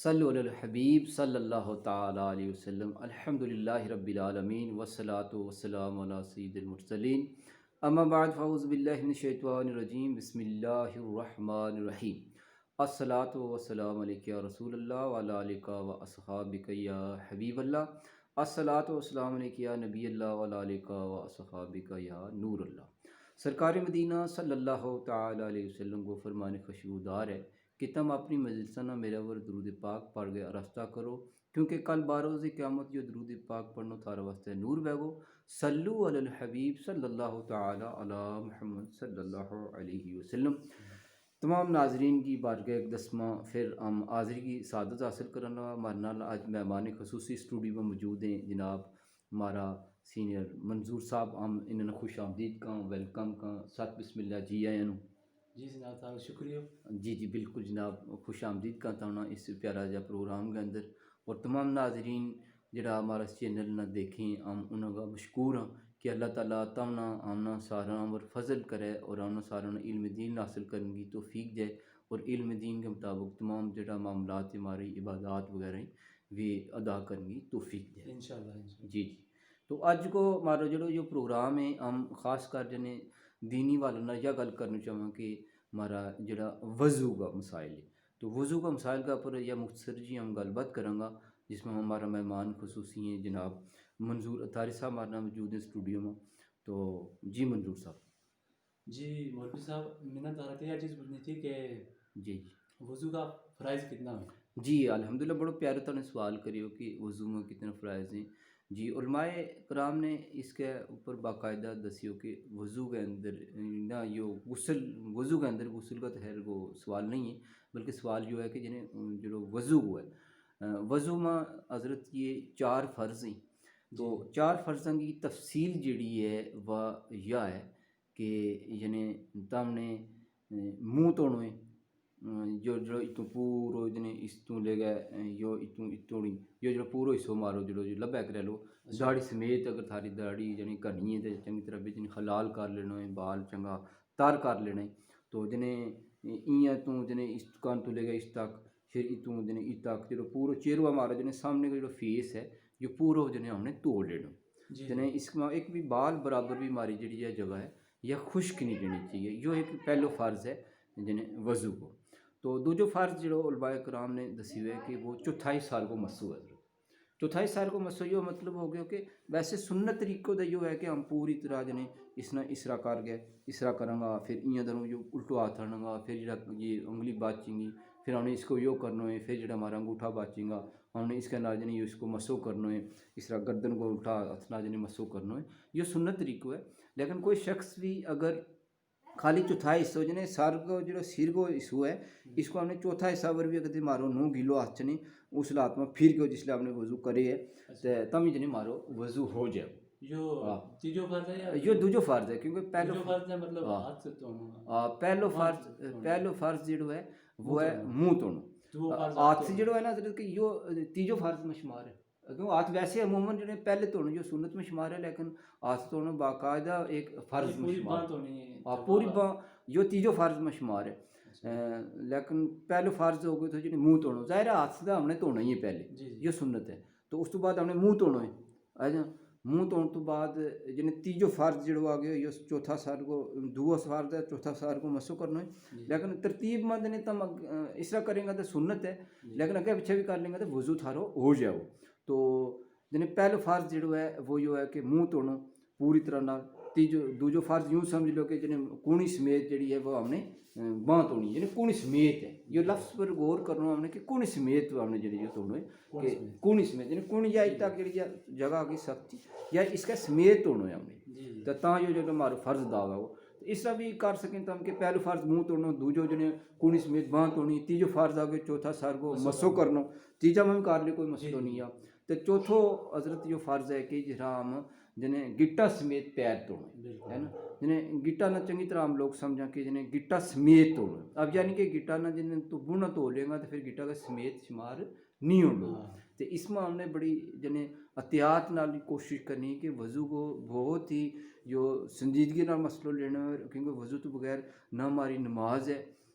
صلو علی الحبیب صلی اللہ تعالی علیہ وسلم الحمدللہ رب العالمین والصلاة والسلام علی سید المرسلین اما بعد فاعوذ باللہ من الشیطان الرجیم بسم اللہ الرحمن الرحیم الصلاة والسلام علیکہ یا رسول اللہ وعلی آلکہ و اصحابکہ یا حبیب اللہ الصلاة والسلام علیکہ یا نبی اللہ وعلی آلکہ و اصحابکہ یا نور اللہ۔ سرکار مدینہ صلی اللہ تعالی علیہ وسلم کو فرمان خشبودار ہے کہ تم اپنی مجلسانہ میرے ور درود پاک پڑھ گئے رستہ کرو، کیونکہ کل باروز قیامت جو درود پاک پڑھنو تھارا واسطے نور بیگو۔ صلو علی الحبیب صلی اللہ تعالی علی محمد صلی اللہ علیہ وسلم۔ تمام ناظرین کی بارگاہ اقدسمہ پھر ہم حاضری کی سعادت حاصل کرنا۔ ہمارے نال آج مہمان خصوصی اسٹوڈیو میں موجود ہیں جناب ہمارا سینئر منظور صاحب، ہم انہوں نے خوش آمدید کہاں، ویلکم کہاں، ساتھ بسم اللہ جی آئیں نو۔ جی جناب تعالیٰ شکریہ۔ جی بالکل جناب، خوش آمدید کرتا ہوں اس پیارا جا پروگرام کے اندر، اور تمام ناظرین جڑا ہمارا چینل نہ دیکھیں ہم انہوں کا مشکور ہوں کہ اللہ تعالیٰ تمنا آمنا سارا اور فضل کرے اور آمنا سارا علم دین حاصل کرنے کی توفیق دے، اور علم دین کے مطابق تمام جڑا معاملات ہماری عبادات وغیرہ ہیں وہ ادا کرنے کی توفیق دے انشاءاللہ۔ جی تو اج کو ہمارا جو پروگرام ہے ہم خاص کر جنے دینی والا یہ گل کرنا چاہوں کہ ہمارا جڑا وضو کا مسائل ہے، تو وضو کا مسائل کا پر یا مختصر جی ہم گل بات کریں گا، جس میں ہمارا مہمان خصوصی ہیں جناب منظور اطہاری صاحب ہمارے نام موجود ہیں اسٹوڈیو میں۔ تو جی منظور صاحب۔ جی مولوی صاحب، میں نے یہ چیز پوچھنی تھی کہ جی وضو کا فرائض کتنا ہے؟ جی الحمدللہ، بڑا پیارا تو نے سوال کریو کہ وضو میں کتنے فرائض ہیں۔ جی علماء کرام نے اس کے اوپر باقاعدہ دسیو کہ وضو کے اندر نہ وضو کے اندر غسل کا تو خیر وہ سوال نہیں ہے، بلکہ سوال یہ ہے کہ جنہیں جو وضو ہے، وضو میں حضرت یہ 4 فرض ہیں، تو 4 فرضوں کی تفصیل جڑی ہے وہ یہ ہے کہ یعنی تم نے منہ دھونا ہے، جو اتوں پورو جنے اس تو لے گئے جو اتوں جو پورو حصہ مارو جو لبا کر لو داڑھی سمیت، اگر تھاری داڑھی جنی کرنی ہے تو چنگی طرح بھی جنی حلال کر لینا ہے، بال چنگا تار کر لینا ہے، تو جنے ایاں تو جنے اس کان تو لے گئے اس تک، پھر اتوں جنے ات تک جو پورو چہروا مارا جنے سامنے کا جو فیس ہے جو پورو جنے ہم نے توڑ لینا، جنے اس میں ایک بھی بال برابر بھی ماری جڑی ہے جگہ ہے یا خشک نہیں رہنی چاہیے، یہ ایک پہلو فرض ہے جنے وضو کو۔ تو دوجو فرض جو علماء کرام نے دسی ہوئے کہ وہ چوتھائی سال کو مسو ہے، چوتھائی سال کو مسو یہ مطلب ہو گیا کہ ویسے سنت طریقوں کا یہ ہے کہ ہم پوری طرح جنے اس نے اسرا کر گئے، اسرا کروں گا، پھر ایاں دروں جو الٹو ہاتھ آنا گا، پھر جڑا یہ انگلی باچیں گی، پھر ہم نے اس کو یہ کرنا ہے، پھر جڑا ہمارا انگوٹھا باچیں گا ہم نے اس کے نال جنے اس کو مسو کرنا ہے، اس طرح گردن کو الٹا ہاتھ نال جنے مسو کرنا ہے، یہ سنت طریقہ ہے۔ لیکن کوئی شخص بھی اگر خالی چوتھائی حصہ جنے سر کو جو سر کو حصہ ہے اس کو ہم نے چوتھا حصہ ور بھی اگر مارو نو گیلو ہاتھ چنے اس لات میں پھر کے جس لئے ہم نے وضو کرے ہے تم ہی جنے مارو وضو ہو جائے۔ جو تیجو فرض ہے یا جو دوجو فرض ہے، کیونکہ تیجو فرض ہے مطلب ہاتھ سے توڑنا، پہلو فرض جڑو ہے وہ ہے منہ توڑنا، ہاتھ سے جڑو ہے نا حضرت کہ یہ تیجو فرض میں شمار ہے، کیونکہ ہاتھ ویسے عموماً جو پہلے توڑنا جو سنت میں شمار ہے، لیکن ہاتھ توڑنا باقاعدہ ایک فرض میں شمار ہے، پوری باں جو تیجو فرض میں شمار ہے، لیکن پہلو فرض ہو گئے تو جنہیں منہ توڑنا، ظاہر ہے ہاتھ سے ہم نے توڑنا ہی ہے پہلے، یہ سنت ہے، تو اس تو بعد ہم نے منہ توڑنا ہے، منہ توڑن تو بعد جنہیں تیجو فرض جڑو آ گیا یہ چوتھا سال کو دو فرض ہے، چوتھا سال کو مسو کرنا ہے، لیکن ترتیب مند نے تم اس طرح کریں گا تو سنت ہے، لیکن اگے پیچھے بھی کر لیں گا تو وضو تھارو ہو جاؤ۔ تو جنہیں پہلو فرض جڑو ہے وہ یہ ہے کہ منہ توڑنا پوری طرح نال، دوجو فرض یوں سمجھ لو کہ جنہیں کونی سمیت جڑی ہے وہ ہم نے باں تونی، یعنی کونی سمیت ہے، یہ لفظ پر غور کرنا ہم نے کہ کونی سمیت ہم نے جڑی ہے توڑنا ہے کہ کونی سمیت، یعنی کونی یا تک جڑی جگہ آگئی سختی یا اس کا سمیت توڑنا ہے ہم نے، تو تاں جو ہمارا فرض داغا ہو، اس طرح بھی کر سکیں تو ہم کہ پہلو فرض منہ توڑنا، دوجو جنہیں کونی سمیت باں تونی، تیجو فرض آگے چوتھا سال کو مسو کرنا، تیجا میں بھی کر لی کوئی مسئلہ نہیں ہے، تو چوتھو حضرت جو فرض ہے کہ جہاں ہم جنہیں گٹا سمیت پیر توڑنا ہے نا، جنہیں گٹا نہ چنگی طرح ہم لوگ سمجھا کہ جنہیں گٹا سمیت توڑنا، اب یعنی کہ گٹا نہ جنہیں تو بونا توڑ لیں گا تو پھر گٹا کا سمیت شمار نہیں ہوگا، تو اس میں ہم نے بڑی جنہیں احتیاط نال کوشش کرنی کہ وضو کو بہت ہی جو سنجیدگی نال مسئلہ لینا ہے، کیونکہ وضو تو بغیر نہ ہماری نماز ہے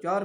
4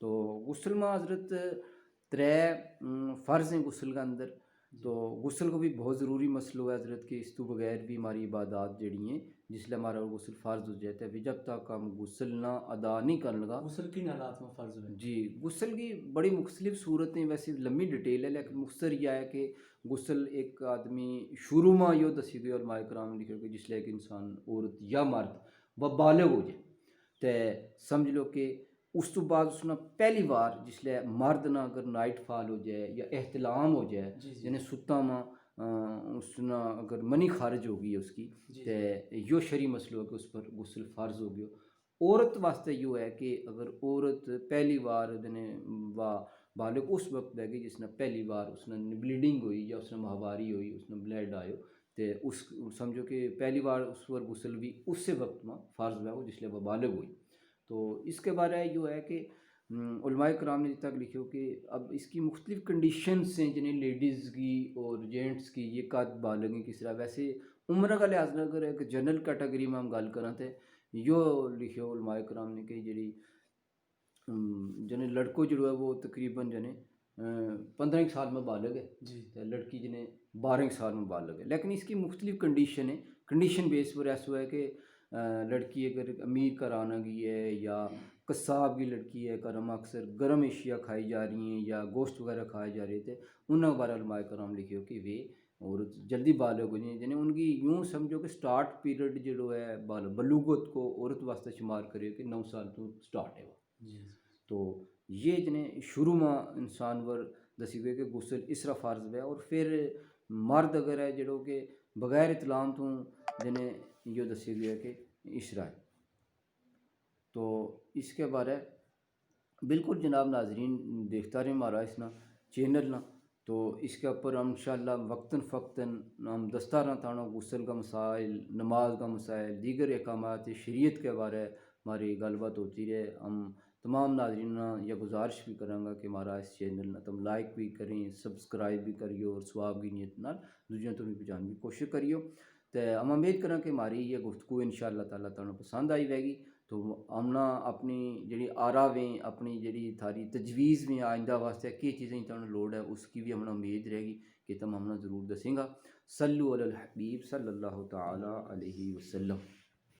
تو غسل میں حضرت ترے فرض ہیں غسل کے اندر. تو غسل کو بھی بہت ضروری مسئلہ ہے حضرت کہ اس تو بغیر بھی ہماری عبادات جڑی ہیں جس لیے ہمارا غسل فرض ہو جاتا ہے. بھی جب تک ہم غسل نہ ادا نہیں کرنے لگا. غسل کن حالات میں فرض ہوئے؟ جی غسل کی بڑی مختلف صورتیں، ویسے لمبی ڈیٹیل ہے لیکن مختصر یہ ہے کہ غسل ایک آدمی شروع میں یہ دسی گئی علماء کرام لکھے کہ جس لے کہ انسان عورت یا مرد وہ بالغ ہو جائے تو سمجھ لو کہ اس تو بعد اس نے پہلی بار جس لے مرد نہ اگر نائٹ فال ہو جائے یا احتلام ہو جائے یعنی ستا ماں اس نے اگر منی خارج ہو گئی اس کی تو یہ شرعی مسئلہ ہے کہ اس پر غسل فرض ہو گیا. عورت واسطے یہ ہے کہ اگر عورت پہلی بار بالغ اس وقت ہے کہ جس نے پہلی بار اس نے بلیڈنگ ہوئی یا اس نے ماہواری ہوئی اس نے بلیڈ آئے تو اس سمجھو کہ پہلی بار اس پر غسل بھی اس سے وقت میں فرض ہے وہ جس لئے وہ بالغ ہوئی. تو اس کے بارے یہ ہے کہ علماء کرام نے جتنا لکھے ہو کہ اب اس کی مختلف کنڈیشنز ہیں جنہیں لیڈیز کی اور جینٹس کی یہ قد بالغ ہیں کس طرح. ویسے عمر کا لحاظ اگر ایک جنرل کیٹیگری میں ہم گل کریں تو یہ لکھے علماء کرام نے کہ جڑی جنہیں لڑکوں جڑا ہے وہ تقریباً جنہیں 15 سال میں بالغ ہے تو لڑکی جنہیں 12 سال میں بالغ ہے. لیکن اس کی مختلف کنڈیشن ہے. کنڈیشن بیس پر ایسا ہے کہ لڑکی اگر امیر گھرانہ کی ہے یا قصاب کی لڑکی ہے گرم اکثر گرم اشیاء کھائی جا رہی ہیں یا گوشت وغیرہ کھائے جا رہے تھے انہوں نے بارہ علماء کرام لکھے ہو کہ وہ عورت جلدی بالغ ہو جائیں جنہیں ان کی یوں سمجھو کہ سٹارٹ پیریڈ جو ہے بلوغت کو عورت واسطے شمار کرے کہ 9 سال تو سٹارٹ ہے وہ. تو یہ جنہیں شروع میں انسان ور دسی گئے کہ غسل اس طرح فرض ہے. اور پھر مرد اگر ہے جڑو کہ بغیر اطلام تو جنہیں یہ دسی گیا کہ اس طرح ہے. تو اس کے بارے بالکل جناب ناظرین دیکھتا رہے ہمارا اس نا چینل نا. تو اس کے اوپر ہم انشاءاللہ وقتاً فوقتاً ہم دستہ رہتا غسل کا مسائل، نماز کا مسائل، دیگر احکامات شریعت کے بارے ہماری گل بات ہوتی رہے. ہم تمام ناظرین یہ گزارش بھی کریں گا کہ ہمارا اس چینل نہ تم لائک بھی کریں، سبسکرائب بھی کریو اور ثواب کی نیت نال دوسروں تو بھی پہنچانے کی کوشش کریو. تو ہم امید کریں کہ ہماری یہ گفتگو انشاءاللہ تعالیٰ تعالیٰ پسند آئی رہے گی. تو ہم نہ اپنی جڑی آرا ویں اپنی جڑی تھاری تجویز میں آئندہ واسطے کی چیزیں تمہیں لوڑ ہے اس کی بھی ہمیں امید رہے گی کہ تم ہمیں ضرور دسیں گا. صلو علی الحبیب صلی اللہ تعالیٰ علیہ وسلم.